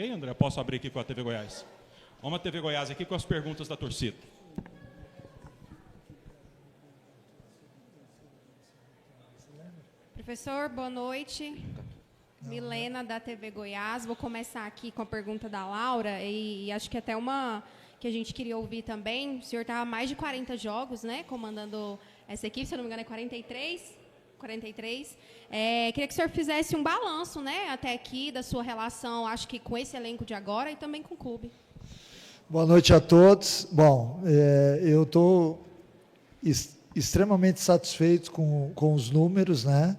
Ok, André, posso abrir aqui com a TV Goiás. Vamos à TV Goiás aqui com as perguntas da torcida. Professor, boa noite. Milena, da TV Goiás. Vou começar aqui com a pergunta da Laura, e acho que até uma que a gente queria ouvir também. O senhor está há mais de 40 jogos, né, comandando essa equipe, se eu não me engano é 43? 43. Queria que o senhor fizesse um balanço, né, até aqui, da sua relação, acho que com esse elenco de agora e também com o clube. Boa noite a todos. Bom, eu estou extremamente satisfeito com os números, né?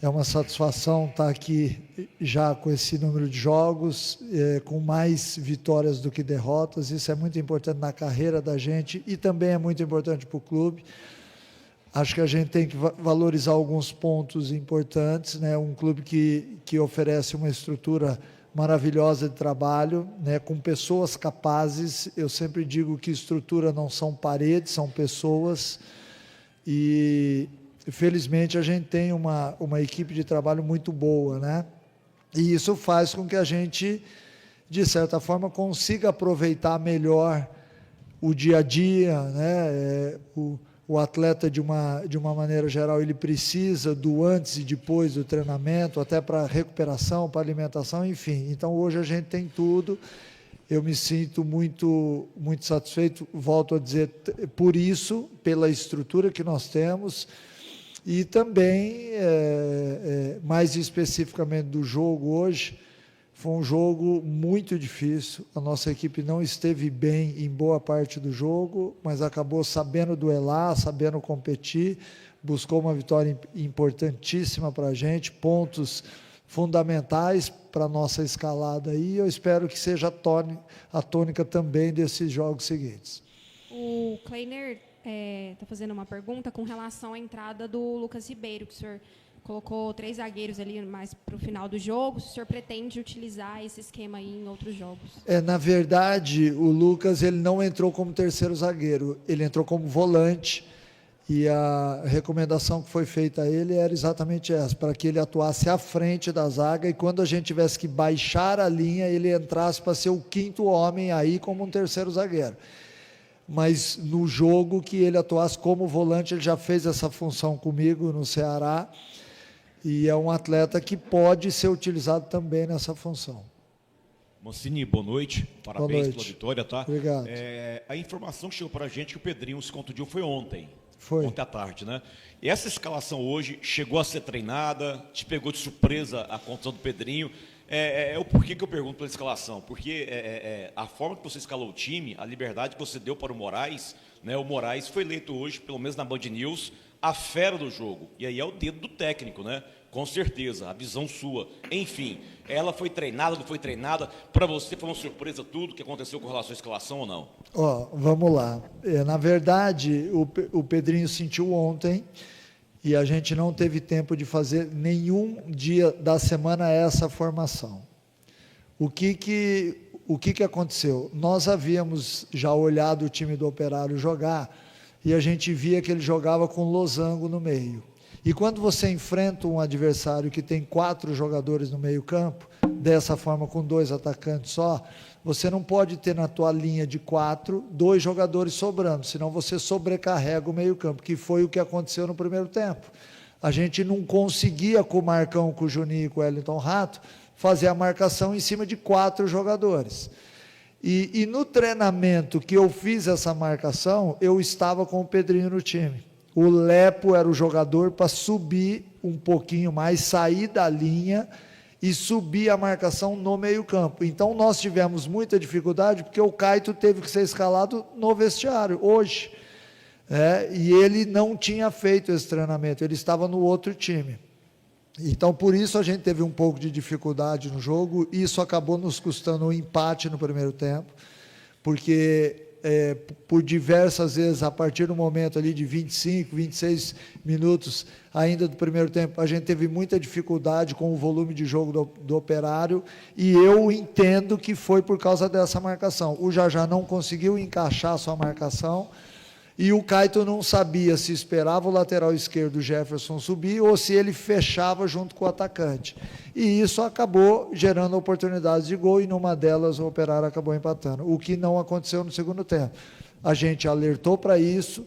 É uma satisfação estar aqui já com esse número de jogos, com mais vitórias do que derrotas. Isso é muito importante na carreira da gente e também é muito importante para o clube. Acho que a gente tem que valorizar alguns pontos importantes, né? Um clube que oferece uma estrutura maravilhosa de trabalho, né? Com pessoas capazes. Eu sempre digo que estrutura não são paredes, são pessoas. E felizmente a gente tem uma equipe de trabalho muito boa, né? E isso faz com que a gente, de certa forma, consiga aproveitar melhor o dia a dia, né? O atleta, de uma maneira geral, ele precisa do antes e depois do treinamento, até para recuperação, para alimentação, enfim. Então, hoje a gente tem tudo. Eu me sinto muito, muito satisfeito, volto a dizer, por isso, pela estrutura que nós temos, e também, mais especificamente do jogo hoje, foi um jogo muito difícil. A nossa equipe não esteve bem em boa parte do jogo, mas acabou sabendo duelar, sabendo competir, buscou uma vitória importantíssima para a gente, pontos fundamentais para a nossa escalada aí. Eu espero que seja a tônica também desses jogos seguintes. O Kleiner está fazendo uma pergunta com relação à entrada do Lucas Ribeiro, que o senhor colocou 3 zagueiros ali mais para o final do jogo. Se o senhor pretende utilizar esse esquema aí em outros jogos? Na verdade, o Lucas ele não entrou como terceiro zagueiro, ele entrou como volante, e a recomendação que foi feita a ele era exatamente essa, para que ele atuasse à frente da zaga, e quando a gente tivesse que baixar a linha, ele entrasse para ser o 5º homem aí como um terceiro zagueiro. Mas no jogo que ele atuasse como volante, ele já fez essa função comigo no Ceará, e é um atleta que pode ser utilizado também nessa função. Mancini, boa noite. Parabéns pela vitória, tá? Obrigado. A informação que chegou para a gente que o Pedrinho se contundiu foi ontem. Foi. Ontem à tarde, né? E essa escalação hoje chegou a ser treinada, te pegou de surpresa a contusão do Pedrinho. O porquê que eu pergunto pela escalação? Porque a forma que você escalou o time, a liberdade que você deu para o Moraes, né? O Moraes foi eleito hoje, pelo menos na Band News, a fera do jogo. E aí é o dedo do técnico, né? Com certeza, a visão sua. Enfim, ela foi treinada, não foi treinada? Para você foi uma surpresa tudo que aconteceu com relação à escalação ou não? Vamos lá. Na verdade, o Pedrinho sentiu ontem, e a gente não teve tempo de fazer nenhum dia da semana essa formação. O que aconteceu? Nós havíamos já olhado o time do Operário jogar, e a gente via que ele jogava com losango no meio. E quando você enfrenta um adversário que tem 4 jogadores no meio campo, dessa forma com 2 atacantes só, você não pode ter na tua linha de 4, 2 jogadores sobrando, senão você sobrecarrega o meio campo, que foi o que aconteceu no primeiro tempo. A gente não conseguia, com o Marcão, com o Juninho e com o Wellington Rato, fazer a marcação em cima de 4 jogadores. E no treinamento que eu fiz essa marcação, eu estava com o Pedrinho no time. O Lepo era o jogador para subir um pouquinho mais, sair da linha e subir a marcação no meio campo. Então nós tivemos muita dificuldade, porque o Caito teve que ser escalado no vestiário, hoje. E ele não tinha feito esse treinamento, ele estava no outro time. Então, por isso, a gente teve um pouco de dificuldade no jogo. Isso acabou nos custando um empate no primeiro tempo, porque por diversas vezes, a partir do momento ali de 25, 26 minutos ainda do primeiro tempo, a gente teve muita dificuldade com o volume de jogo do Operário, e eu entendo que foi por causa dessa marcação. O Jajá não conseguiu encaixar a sua marcação, E o Caito não sabia se esperava o lateral esquerdo, o Jefferson, subir ou se ele fechava junto com o atacante. E isso acabou gerando oportunidades de gol e numa delas o Operário acabou empatando, o que não aconteceu no segundo tempo. A gente alertou para isso,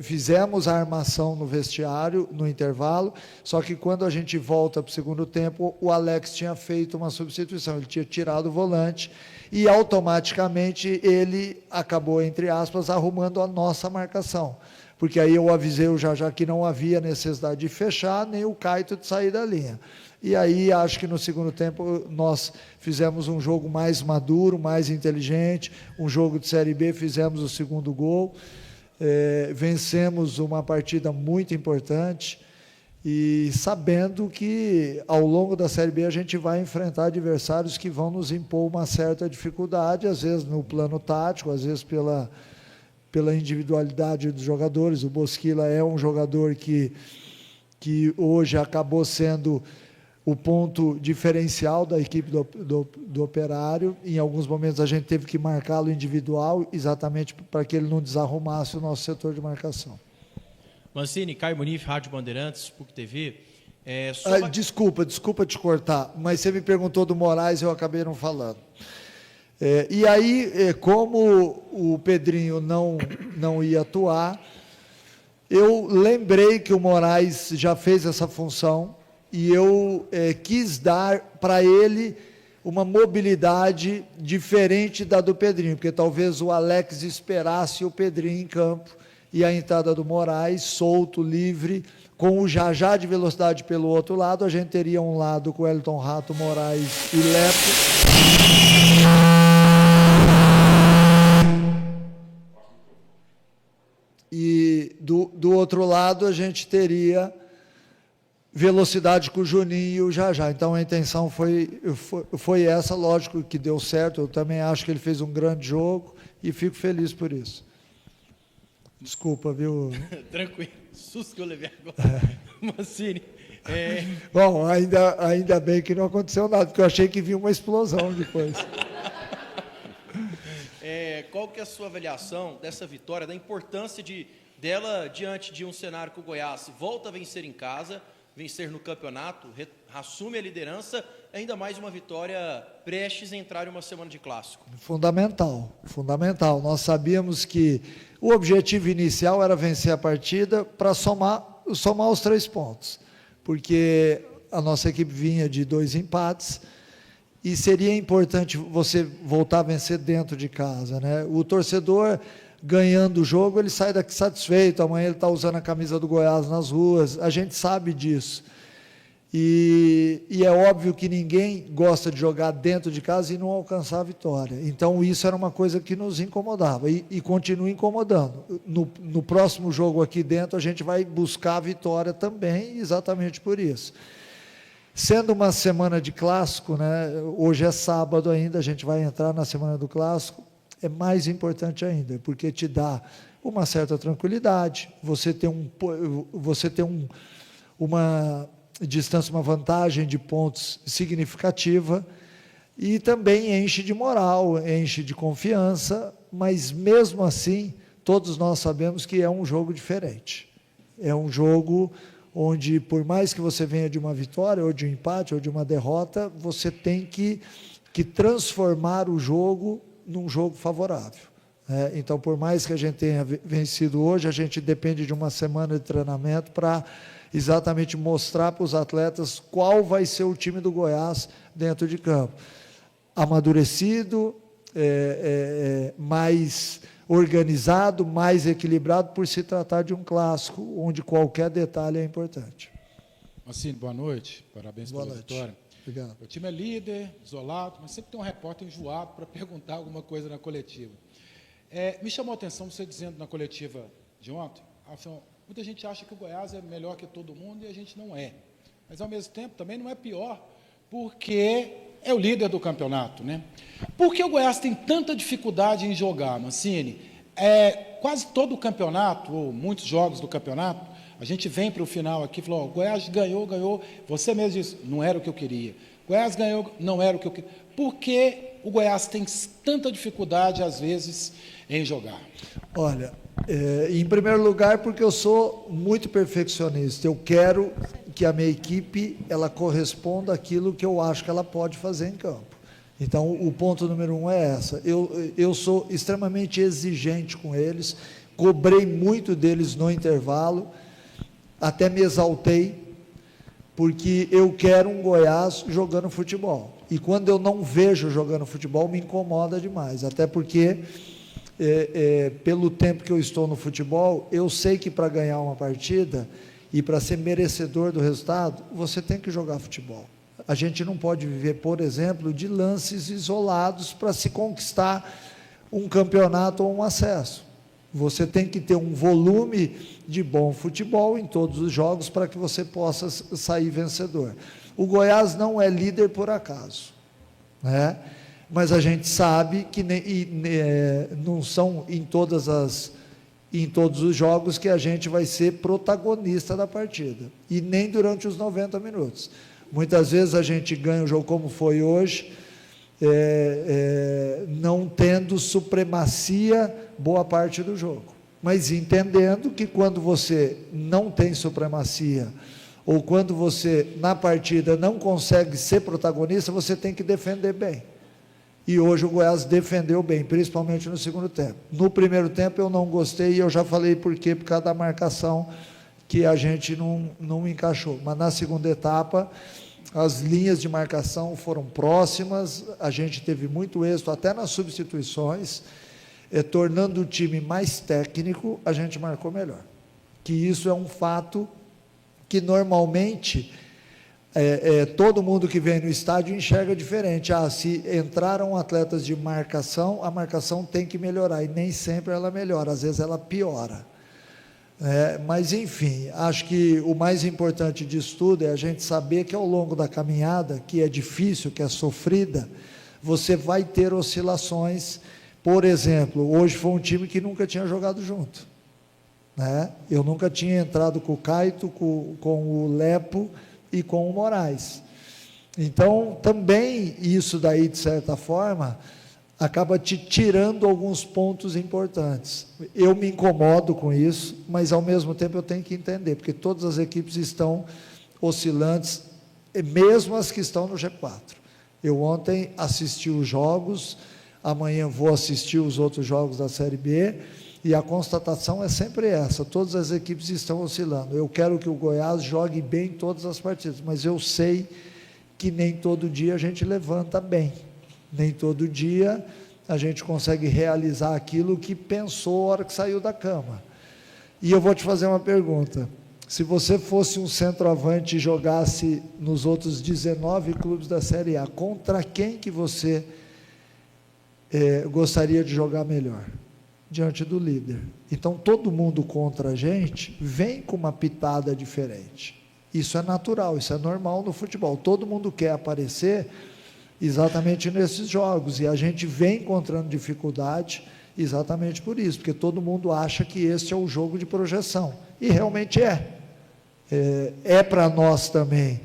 fizemos a armação no vestiário, no intervalo, só que quando a gente volta para o segundo tempo, o Alex tinha feito uma substituição, ele tinha tirado o volante e automaticamente ele acabou, entre aspas, arrumando a nossa marcação, porque aí eu avisei o Jajá que não havia necessidade de fechar, nem o Caito de sair da linha. E aí, acho que no segundo tempo, nós fizemos um jogo mais maduro, mais inteligente, um jogo de Série B, fizemos o segundo gol, vencemos uma partida muito importante e sabendo que ao longo da Série B a gente vai enfrentar adversários que vão nos impor uma certa dificuldade, às vezes no plano tático, às vezes pela individualidade dos jogadores. O Bosquila é um jogador que hoje acabou sendo o ponto diferencial da equipe do Operário. Em alguns momentos a gente teve que marcá-lo individual, exatamente para que ele não desarrumasse o nosso setor de marcação. Mancini, Caio Munif, Rádio Bandeirantes, PUC TV. Desculpa te cortar, mas você me perguntou do Moraes e eu acabei não falando. E aí, como o Pedrinho não ia atuar, eu lembrei que o Moraes já fez essa função, e eu quis dar para ele uma mobilidade diferente da do Pedrinho, porque talvez o Alex esperasse o Pedrinho em campo, e a entrada do Moraes, solto, livre, com o Jajá de velocidade pelo outro lado, a gente teria um lado com o Elton Rato, Moraes e Lepo. E do outro lado a gente teria velocidade com o Juninho e o Jajá. Então a intenção foi essa, lógico que deu certo, eu também acho que ele fez um grande jogo e fico feliz por isso. Desculpa, viu? Tranquilo, susto que eu levei agora. Mancini. Bom, ainda bem que não aconteceu nada, porque eu achei que vinha uma explosão depois. Qual que é a sua avaliação dessa vitória, da importância dela diante de um cenário que o Goiás volta a vencer em casa, vencer no campeonato, assume a liderança, ainda mais uma vitória prestes a entrar em uma semana de clássico? Fundamental. Nós sabíamos que o objetivo inicial era vencer a partida para somar os 3 pontos, porque a nossa equipe vinha de 2 empates, e seria importante você voltar a vencer dentro de casa, né? O torcedor, ganhando o jogo, ele sai daqui satisfeito, amanhã ele está usando a camisa do Goiás nas ruas, a gente sabe disso. E é óbvio que ninguém gosta de jogar dentro de casa e não alcançar a vitória. Então, isso era uma coisa que nos incomodava e continua incomodando. No próximo jogo aqui dentro, a gente vai buscar a vitória também, exatamente por isso. Sendo uma semana de clássico, né, hoje é sábado ainda, a gente vai entrar na semana do clássico, é mais importante ainda, porque te dá uma certa tranquilidade, você tem uma distância, uma vantagem de pontos significativa, e também enche de moral, enche de confiança, mas mesmo assim, todos nós sabemos que é um jogo diferente. É um jogo onde, por mais que você venha de uma vitória, ou de um empate, ou de uma derrota, você tem que transformar o jogo num jogo favorável. Então, por mais que a gente tenha vencido hoje, a gente depende de uma semana de treinamento para exatamente mostrar para os atletas qual vai ser o time do Goiás dentro de campo. Amadurecido, mais organizado, mais equilibrado, por se tratar de um clássico, onde qualquer detalhe é importante. Mancini, boa noite, parabéns pela vitória. Obrigado. O time é líder, isolado, mas sempre tem um repórter enjoado para perguntar alguma coisa na coletiva. Me chamou a atenção você dizendo na coletiva de ontem, muita gente acha que o Goiás é melhor que todo mundo e a gente não é. Mas, ao mesmo tempo, também não é pior, porque é o líder do campeonato, né? Por que o Goiás tem tanta dificuldade em jogar, Mancini? Quase todo o campeonato, ou muitos jogos do campeonato, a gente vem para o final aqui e falou, o Goiás ganhou, você mesmo disse, não era o que eu queria. Goiás ganhou, não era o que eu queria. Por que o Goiás tem tanta dificuldade, às vezes, em jogar? Olha, Em primeiro lugar, porque eu sou muito perfeccionista. Eu quero que a minha equipe ela corresponda àquilo que eu acho que ela pode fazer em campo. Então, o ponto número 1 é essa. Eu sou extremamente exigente com eles, cobrei muito deles no intervalo, até me exaltei, porque eu quero um Goiás jogando futebol. E quando eu não vejo jogando futebol, me incomoda demais, até porque, pelo tempo que eu estou no futebol, eu sei que para ganhar uma partida e para ser merecedor do resultado, você tem que jogar futebol. A gente não pode viver, por exemplo, de lances isolados para se conquistar um campeonato ou um acesso. Você tem que ter um volume de bom futebol em todos os jogos para que você possa sair vencedor. O Goiás não é líder por acaso, né? Mas a gente sabe que não são em todos os jogos que a gente vai ser protagonista da partida, e nem durante os 90 minutos. Muitas vezes a gente ganha o jogo como foi hoje, não tendo supremacia boa parte do jogo, mas entendendo que quando você não tem supremacia, ou quando você na partida não consegue ser protagonista, você tem que defender bem. E hoje o Goiás defendeu bem, principalmente no segundo tempo. No primeiro tempo eu não gostei, e eu já falei por quê, por causa da marcação, que a gente não encaixou. Mas na segunda etapa, as linhas de marcação foram próximas, a gente teve muito êxito, até nas substituições, tornando o time mais técnico, a gente marcou melhor. Que isso é um fato que normalmente todo mundo que vem no estádio enxerga diferente. Se entraram atletas de marcação, a marcação tem que melhorar, e nem sempre ela melhora, às vezes ela piora. Mas enfim, acho que o mais importante disso tudo é a gente saber que ao longo da caminhada, que é difícil, que é sofrida, você vai ter oscilações. Por exemplo, hoje foi um time que nunca tinha jogado junto, né? Eu nunca tinha entrado com o Caito, com o Lepo e com o Moraes. Então, também isso daí, de certa forma, acaba te tirando alguns pontos importantes. Eu me incomodo com isso, mas ao mesmo tempo eu tenho que entender, porque todas as equipes estão oscilantes, mesmo as que estão no G4. Eu ontem assisti os jogos, amanhã vou assistir os outros jogos da Série B, e a constatação é sempre essa: todas as equipes estão oscilando. Eu quero que o Goiás jogue bem em todas as partidas, mas eu sei que nem todo dia a gente levanta bem, nem todo dia a gente consegue realizar aquilo que pensou a hora que saiu da cama. E eu vou te fazer uma pergunta: se você fosse um centroavante e jogasse nos outros 19 clubes da Série A, contra quem que você gostaria de jogar melhor? Diante do líder. Então, todo mundo contra a gente vem com uma pitada diferente. Isso é natural, isso é normal no futebol. Todo mundo quer aparecer exatamente nesses jogos, e a gente vem encontrando dificuldade exatamente por isso, porque todo mundo acha que esse é o jogo de projeção, e realmente é para nós também,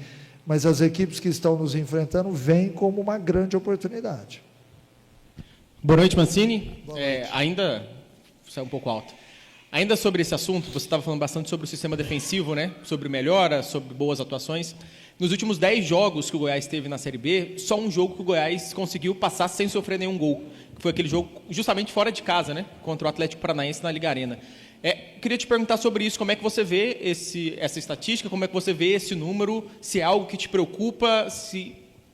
mas as equipes que estão nos enfrentando vêm como uma grande oportunidade. Boa noite, Mancini. Ainda, sai um pouco alto. Ainda sobre esse assunto, você estava falando bastante sobre o sistema defensivo, né? Sobre melhora, sobre boas atuações. Nos últimos 10 jogos que o Goiás teve na Série B, só um jogo que o Goiás conseguiu passar sem sofrer nenhum gol, que foi aquele jogo justamente fora de casa, né? Contra o Atlético Paranaense na Liga Arena. Queria te perguntar sobre isso: como é que você vê essa estatística, como é que você vê esse número, se é algo que te preocupa,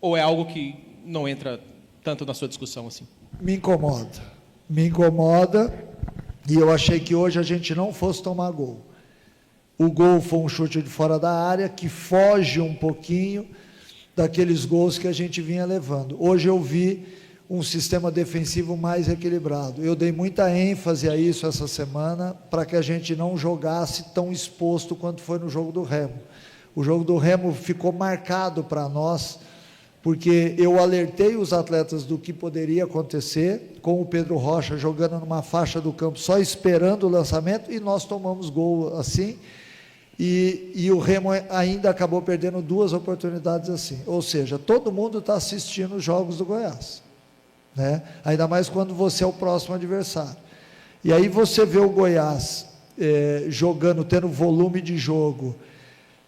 ou é algo que não entra tanto na sua discussão assim? Me incomoda, e eu achei que hoje a gente não fosse tomar gol. O gol foi um chute de fora da área, que foge um pouquinho daqueles gols que a gente vinha levando. Hoje eu vi um sistema defensivo mais equilibrado. Eu dei muita ênfase a isso essa semana, para que a gente não jogasse tão exposto quanto foi no jogo do Remo. O jogo do Remo ficou marcado para nós, porque eu alertei os atletas do que poderia acontecer, com o Pedro Rocha jogando numa faixa do campo, só esperando o lançamento, e nós tomamos gol assim, e o Remo ainda acabou perdendo 2 oportunidades assim. Ou seja, todo mundo está assistindo os jogos do Goiás, né? Ainda mais quando você é o próximo adversário. E aí você vê o Goiás jogando, tendo volume de jogo,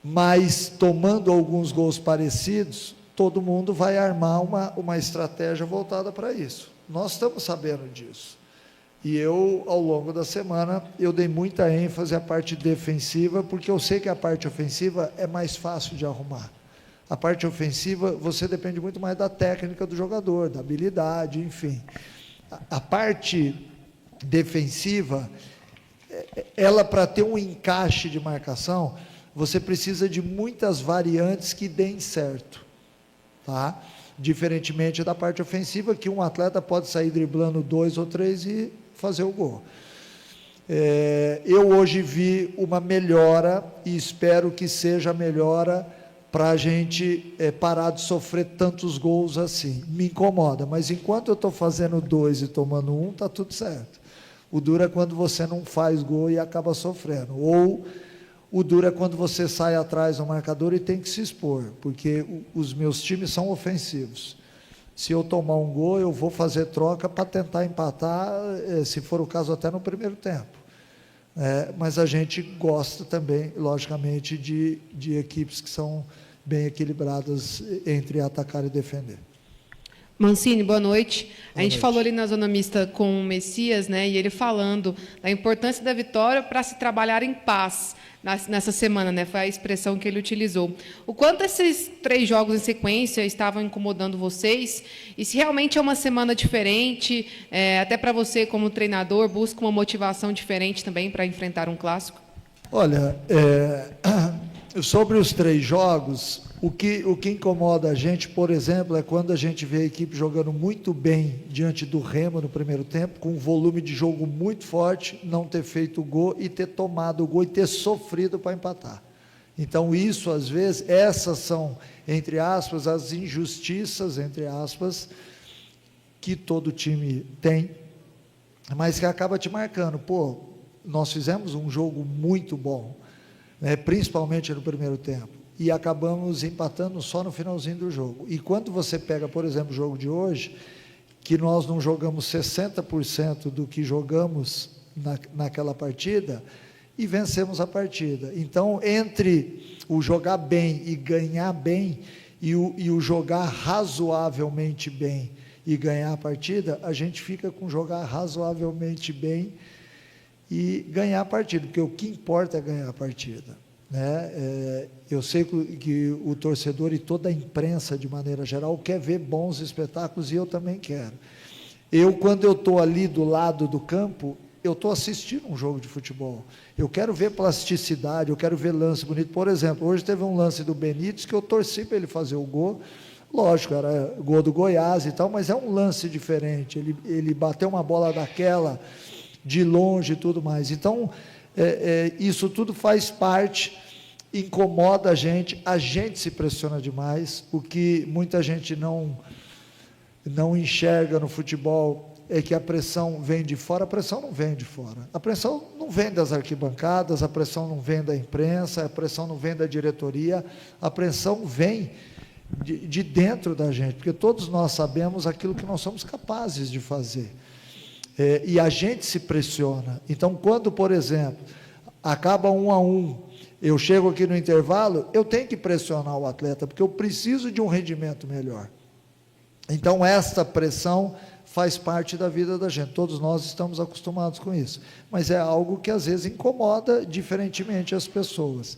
mas tomando alguns gols parecidos, todo mundo vai armar uma estratégia voltada para isso. Nós estamos sabendo disso. E eu, ao longo da semana, eu dei muita ênfase à parte defensiva, porque eu sei que a parte ofensiva é mais fácil de arrumar. A parte ofensiva, você depende muito mais da técnica do jogador, da habilidade, enfim. A parte defensiva, ela, para ter um encaixe de marcação, você precisa de muitas variantes que deem certo, tá? Diferentemente da parte ofensiva, que um atleta pode sair driblando 2 ou 3 e fazer o gol. Eu hoje vi uma melhora e espero que seja a melhora para a gente parar de sofrer tantos gols assim. Me incomoda, mas enquanto eu estou fazendo 2 e tomando 1, está tudo certo. O duro é quando você não faz gol e acaba sofrendo. Ou o duro é quando você sai atrás do marcador e tem que se expor, porque os meus times são ofensivos. Se eu tomar um gol, eu vou fazer troca para tentar empatar, se for o caso, até no primeiro tempo. Mas a gente gosta também, logicamente, de equipes que são bem equilibradas entre atacar e defender. Mancini, boa noite. A gente falou ali na zona mista com o Messias, né, e ele falando da importância da vitória para se trabalhar em paz nessa semana, né, foi a expressão que ele utilizou. O quanto esses 3 jogos em sequência estavam incomodando vocês, e se realmente é uma semana diferente, até para você como treinador, busca uma motivação diferente também para enfrentar um clássico? Olha, sobre os 3 jogos, o que incomoda a gente, por exemplo, é quando a gente vê a equipe jogando muito bem diante do Remo no primeiro tempo, com um volume de jogo muito forte, não ter feito o gol e ter tomado o gol e ter sofrido para empatar. Então, isso, às vezes, essas são, entre aspas, as injustiças, entre aspas, que todo time tem, mas que acaba te marcando. Pô, nós fizemos um jogo muito bom, né, principalmente no primeiro tempo, e acabamos empatando só no finalzinho do jogo. E quando você pega, por exemplo, o jogo de hoje, que nós não jogamos 60% do que jogamos naquela partida, e vencemos a partida. Então, entre o jogar bem e ganhar bem, e o jogar razoavelmente bem e ganhar a partida, a gente fica com jogar razoavelmente bem e ganhar a partida, porque o que importa é ganhar a partida, né? Eu sei que o torcedor e toda a imprensa, de maneira geral, quer ver bons espetáculos, e eu também quero. Quando eu estou ali do lado do campo, eu estou assistindo um jogo de futebol. Eu quero ver plasticidade, eu quero ver lance bonito. Por exemplo, hoje teve um lance do Benítez que eu torci para ele fazer o gol. Lógico, era gol do Goiás e tal, mas é um lance diferente. Ele bateu uma bola daquela de longe e tudo mais. Então, isso tudo faz parte, incomoda a gente se pressiona demais. O que muita gente não enxerga no futebol é que a pressão vem de fora. A pressão não vem de fora, a pressão não vem das arquibancadas, a pressão não vem da imprensa, a pressão não vem da diretoria, a pressão vem de dentro da gente, porque todos nós sabemos aquilo que nós somos capazes de fazer, e a gente se pressiona. Então, quando, por exemplo, acaba 1-1, eu chego aqui no intervalo, eu tenho que pressionar o atleta, porque eu preciso de um rendimento melhor. Então, esta pressão faz parte da vida da gente, todos nós estamos acostumados com isso, mas é algo que às vezes incomoda diferentemente as pessoas.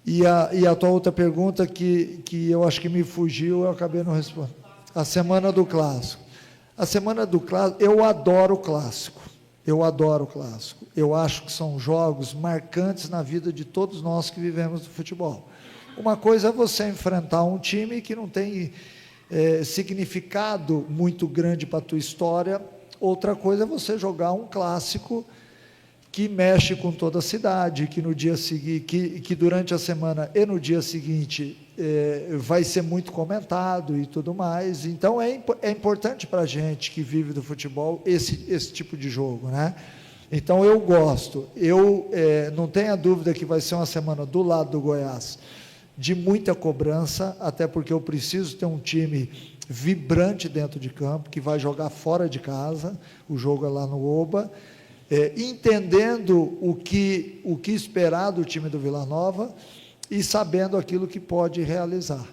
E a tua outra pergunta, que eu acho que me fugiu, eu acabei não respondendo. A semana do clássico. A semana do clássico, eu adoro o clássico, eu acho que são jogos marcantes na vida de todos nós que vivemos do futebol. Uma coisa é você enfrentar um time que não tem significado muito grande para a tua história, outra coisa é você jogar um clássico que mexe com toda a cidade, que no dia seguinte, que durante a semana e no dia seguinte vai ser muito comentado e tudo mais. Então é importante para a gente que vive do futebol esse tipo de jogo, né? Então eu gosto, não tenha dúvida que vai ser uma semana do lado do Goiás de muita cobrança, até porque eu preciso ter um time vibrante dentro de campo, que vai jogar fora de casa, o jogo é lá no Oba, entendendo o que esperar do time do Vila Nova e sabendo aquilo que pode realizar.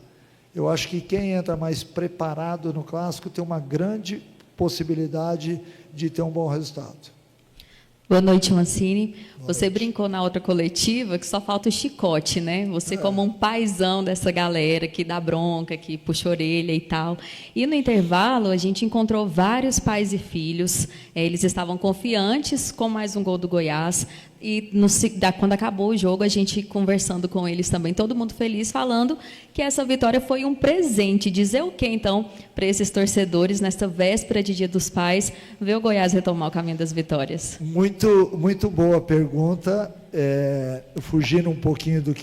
Eu acho que quem entra mais preparado no Clássico tem uma grande possibilidade de ter um bom resultado. Boa noite, Mancini. Você brincou na outra coletiva que só falta o chicote, né? Você como um paizão dessa galera que dá bronca, que puxa a orelha e tal. E no intervalo, a gente encontrou vários pais e filhos. Eles estavam confiantes com mais um gol do Goiás. E quando acabou o jogo, a gente conversando com eles também, todo mundo feliz, falando que essa vitória foi um presente. Dizer o quê, então, para esses torcedores, nesta véspera de Dia dos Pais, ver o Goiás retomar o caminho das vitórias? Muito boa pergunta. Fugindo um pouquinho do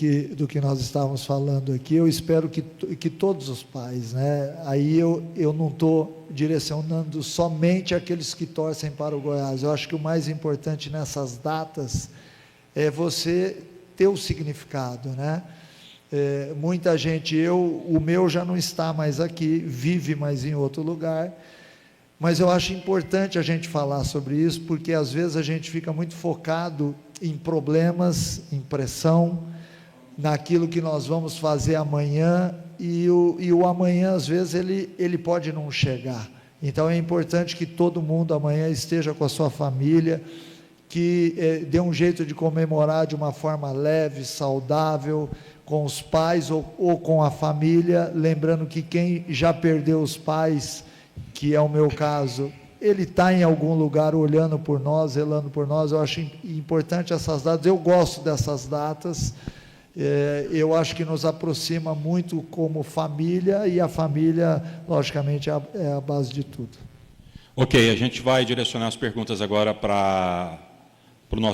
que nós estávamos falando aqui, eu espero que todos os pais, né? Aí eu não estou direcionando somente aqueles que torcem para o Goiás. Eu acho que o mais importante nessas datas é você ter o significado, né? Muita gente, o meu já não está mais aqui, vive mais em outro lugar, mas eu acho importante a gente falar sobre isso, porque às vezes a gente fica muito focado em problemas, em pressão, naquilo que nós vamos fazer amanhã, e o amanhã, às vezes, ele pode não chegar. Então, é importante que todo mundo amanhã esteja com a sua família, que dê um jeito de comemorar de uma forma leve, saudável, com os pais ou com a família, lembrando que quem já perdeu os pais, que é o meu caso, ele está em algum lugar olhando por nós, zelando por nós. Eu acho importante essas datas, eu gosto dessas datas, eu acho que nos aproxima muito como família, e a família, logicamente, é a base de tudo. Ok, a gente vai direcionar as perguntas agora para